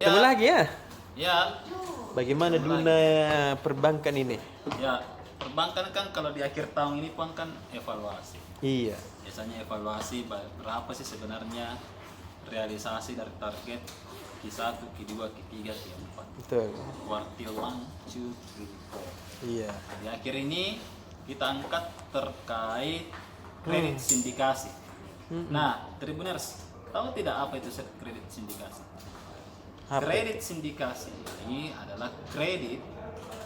Ketemu lagi ya. Ya, Bagaimana dunia perbankan ini? ya, perbankan kan kalau di akhir tahun ini pun kan evaluasi. Iya, Biasanya evaluasi berapa sih sebenarnya realisasi dari target Q1, Q2, Q3, Q4. betul. Kuartil 1, 2, 3, 4. Iya. Nah, di akhir ini kita angkat terkait kredit sindikasi. Nah, Tribuners, tahu tidak apa itu kredit sindikasi? Apa Kredit sindikasi ini adalah kredit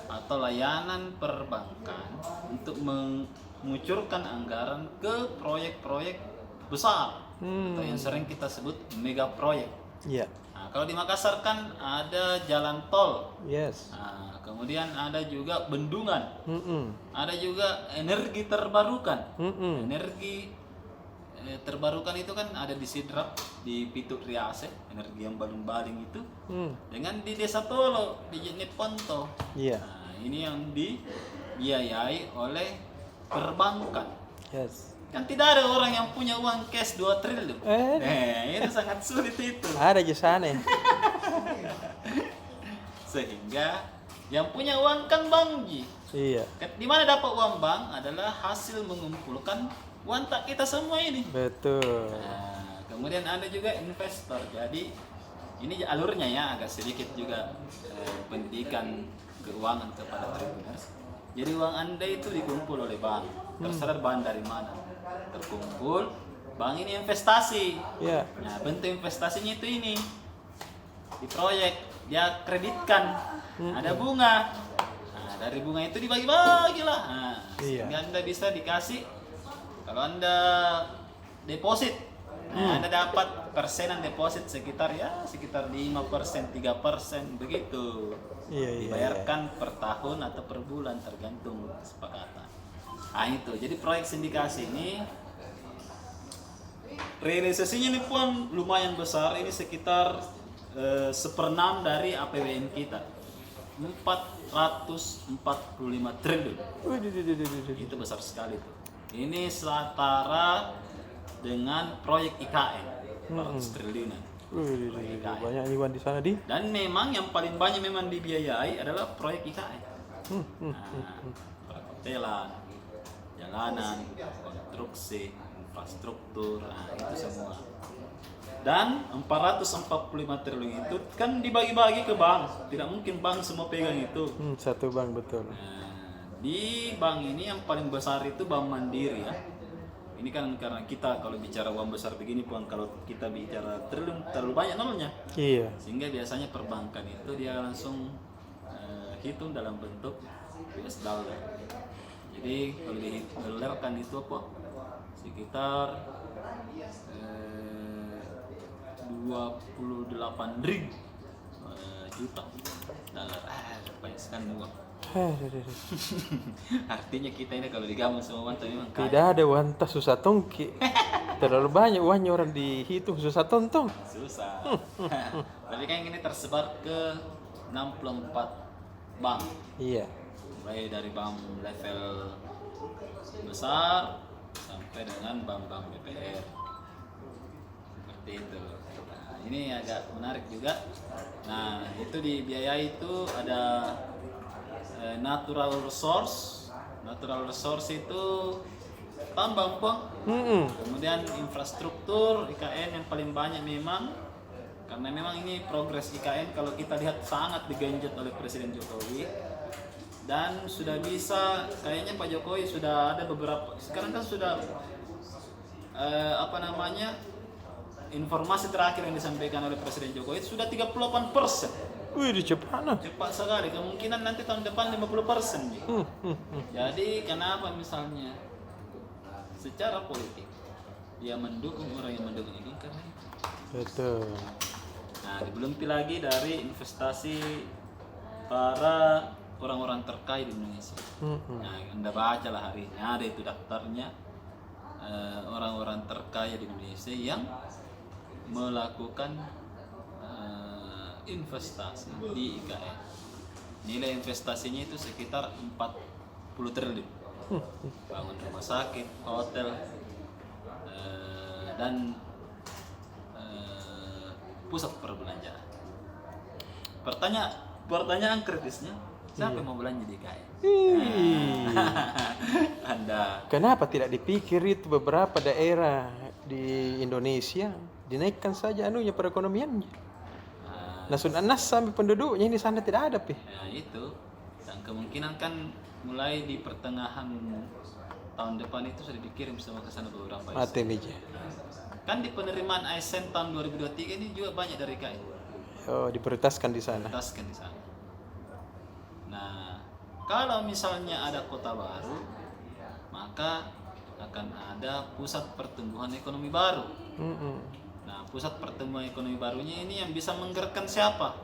atau layanan perbankan untuk mengucurkan anggaran ke proyek-proyek besar atau yang sering kita sebut mega proyek. Iya. Nah, kalau di Makassar kan ada jalan tol, Yes. nah, kemudian ada juga bendungan, Mm-mm. ada juga energi terbarukan. Mm-mm. Energi terbarukan itu kan ada di Sidrap, di Pitu Riase, energi yang baling-baling itu, Mm. dengan di Desa Tolo, di Jetnet Ponto. Iya. Nah, ini yang dibiayai oleh perbankan. Yes. Kan tidak ada orang yang punya uang cash 2 triliun. Itu sangat sulit itu. Ada di sana. Sehingga yang punya uang kan Bang Ji. Iya. Di mana dapat uang bank adalah hasil mengumpulkan uang tak kita semua ini. Betul. Nah, kemudian ada juga investor. Jadi ini alurnya ya agak sedikit juga pendidikan keuangan kepada Tribuners. Jadi uang Anda itu dikumpul oleh bank. Terserah bank dari mana. Terkumpul, bank ini investasi. Iya. Nah, bentuk investasinya itu ini. Di proyek dia kreditkan. Ada bunga. Nah, dari bunga itu dibagi-bagi lah. Nah, Iya. sehingga Anda bisa dikasih. Kalau Anda deposit, nah, Anda dapat persenan deposit sekitar 5%, 3% begitu. Iya, iya, Dibayarkan per tahun atau per bulan tergantung kesepakatan. Nah itu, jadi proyek sindikasi ini realisasinya ini pun lumayan besar, ini sekitar 1/6 dari APBN kita. 445 triliun. Itu besar sekali tuh. Ini setara dengan proyek IKN 400 triliunan. Banyak iwan di sana di. Dan memang yang paling banyak memang dibiayai adalah proyek IKN. Perhotelan, jalanan, konstruksi, infrastruktur, nah, itu semua. Dan 445 triliun itu kan dibagi-bagi ke bank. Tidak mungkin bank semua pegang itu. Satu bank betul. Nah, di bank ini yang paling besar itu Bank Mandiri ya. Ini kan karena kita kalau bicara uang besar begini pun kalau kita bicara triliun terlalu banyak nolnya. Iya. Sehingga biasanya perbankan itu dia langsung hitung dalam bentuk US dollar. Jadi kalau didolarkan itu apa? Sekitar 28.000 juta dolar. Banyak sekali uang. Artinya kita ini kalau digabung semua uang memang kaya. Tidak ada wanta susah tongki. Terlalu banyak uangnya orang dihitung susah tontong. Susah. Tapi kan ini tersebar ke 64 bank. Iya. Mulai dari bank level besar sampai dengan bank-bank BPR. Seperti itu. Nah, ini agak menarik juga. Nah, itu dibiayai itu ada natural resource. Natural resource itu tambang pong. Kemudian infrastruktur IKN yang paling banyak memang karena memang ini progres IKN kalau kita lihat sangat digenjot oleh Presiden Jokowi dan sudah bisa kayaknya Pak Jokowi sudah ada beberapa sekarang kan sudah informasi terakhir yang disampaikan oleh Presiden Jokowi sudah 38%. Wih, cepat. Cepat sekali, kemungkinan nanti tahun depan 50%. Jadi kenapa misalnya secara politik dia mendukung orang yang mendukung ini karena itu. Betul. Nah, belum lagi dari investasi para orang-orang terkaya di Indonesia. Nah, Anda bacalah hari ini ada itu daftarnya orang-orang terkaya di Indonesia yang melakukan investasi di IKN. Nilai investasinya itu sekitar 40 triliun. Bangun rumah sakit, hotel, dan pusat perbelanjaan. pertanyaan kritisnya, siapa yang mau belanja di IKN? Ih, Anda kenapa tidak dipikir itu beberapa daerah di Indonesia dinaikkan saja anunya perekonomiannya. ah, Nasun Anas sampai penduduknya di sana tidak ada, Pi. ya itu, dan kemungkinan kan mulai di pertengahan tahun depan itu sudah dikirim semua ke sana beberapa Mate meja. kan di penerimaan ASN tahun 2023 ini juga banyak dari IKN Oh, diprioritaskan di sana. ataskan di sana. Nah, kalau misalnya ada kota baru, maka akan ada pusat pertumbuhan ekonomi baru. Mm-mm. Nah, pusat pertumbuhan ekonomi barunya ini yang bisa menggerakkan siapa?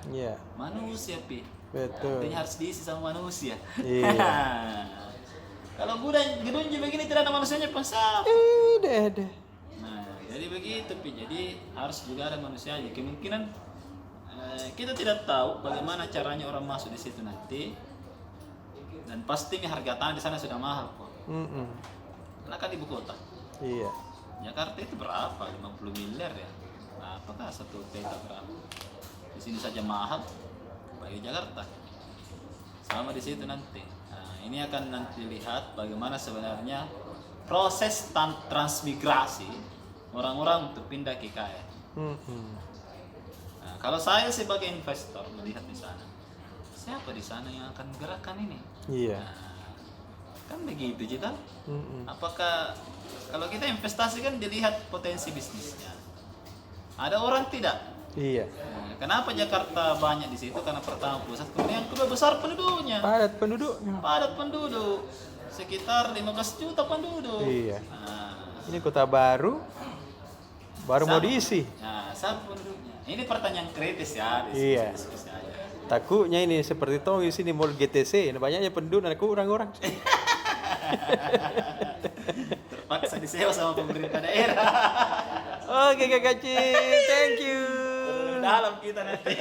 Iya, Manusia, Pi. betul. Artinya harus diisi sama manusia. Iya. Kalau gedung begini tidak ada manusianya, pasap. Deh. Nah, jadi begitu, Pi. Jadi harus juga ada manusianya. Kemungkinan kita tidak tahu bagaimana caranya orang masuk di situ nanti. Dan pastinya harga tanah di sana sudah mahal kok. Mm-mm. Karena kan ibu kota. Iya. Jakarta itu berapa? 50 miliar ya. Nah, apakah satu peta berapa? Di sini saja mahal bagi Jakarta. Sama di situ nanti. Nah, ini akan nanti lihat bagaimana sebenarnya proses transmigrasi orang-orang untuk pindah ke IKN. Mm-mm. Nah, kalau saya sebagai investor melihat di sana, siapa di sana yang akan gerakan ini? Iya. Nah, kan begitu kita. Mm-mm. Apakah kalau kita investasi kan dilihat potensi bisnisnya. Ada orang tidak? Iya. Nah, kenapa Jakarta banyak di situ? Karena pertama pusat, kemudian yang kedua besar penduduknya. Padat penduduknya. Padat penduduk. Sekitar 15 juta penduduk. Iya. Nah, Ini kota baru mau diisi. Nah, siapa penduduknya? Ini pertanyaan kritis ya. Diskusi, Iya. diskusi aja. Takutnya ini seperti toh di sini mall GTC, banyaknya penduduk dan kurang orang. Terpaksa disewa sama pemerintah daerah. Oke Kak Kacil, thank you. Dalam kita nanti.